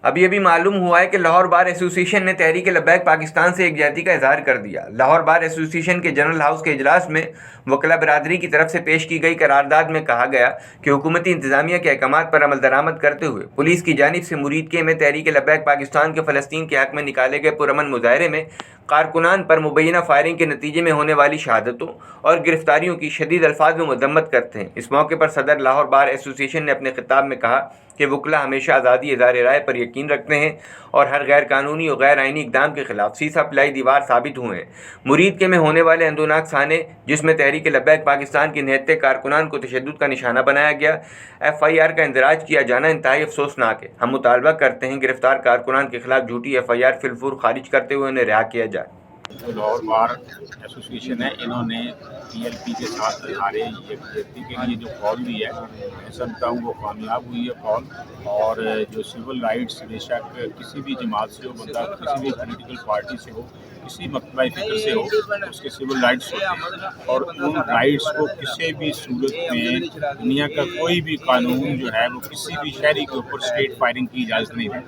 ابھی ابھی معلوم ہوا ہے کہ لاہور بار ایسوسی ایشن نے تحریک لبیک پاکستان سے یکجہتی کا اظہار کر دیا۔ لاہور بار ایسوسی ایشن کے جنرل ہاؤس کے اجلاس میں وکلاء برادری کی طرف سے پیش کی گئی قرارداد میں کہا گیا کہ حکومتی انتظامیہ کے احکامات پر عمل درآمد کرتے ہوئے پولیس کی جانب سے مرید کے میں تحریک لبیک پاکستان کے فلسطین کے حق میں نکالے گئے پرامن مظاہرے میں کارکنان پر مبینہ فائرنگ کے نتیجے میں ہونے والی شہادتوں اور گرفتاریوں کی شدید الفاظ میں مذمت کرتے ہیں۔ اس موقع پر صدر لاہور بار ایسوسی ایشن نے اپنے خطاب میں کہا کہ وکلاء ہمیشہ آزادی اظہار رائے پر یقین رکھتے ہیں اور ہر غیر قانونی اور غیر آئینی اقدام کے خلاف سیسا پلائی دیوار ثابت ہوئے ہیں۔ مرید کے میں ہونے والے اندوناک سانے جس میں تحریک لبیک پاکستان کے نہتے کارکنان کو تشدد کا نشانہ بنایا گیا، FIR کا اندراج کیا جانا انتہائی افسوسناک ہے۔ ہم مطالبہ کرتے ہیں گرفتار کارکنان کے خلاف جھوٹی FIR فی الفور خارج کرتے ہوئے انہیں رہا کیا جائے۔ جو لاہور بار ایسوسی ایشن ہے، انہوں نے PLP کے ساتھ ہمارے یکجہتی کے لیے جو کال دی ہے، میں سمجھتا ہوں وہ کامیاب ہوئی ہے کال۔ اور جو سول رائٹس بے شک کسی بھی جماعت سے ہو، بندہ کسی بھی پولیٹیکل پارٹی سے ہو، کسی مکتبہ فکر سے ہو، اس کے سول رائٹس ہوتے ہیں، اور ان رائٹس کو کسی بھی صورت میں دنیا کا کوئی بھی قانون جو ہے وہ کسی بھی شہری کے اوپر اسٹریٹ فائرنگ کی اجازت نہیں دیتا۔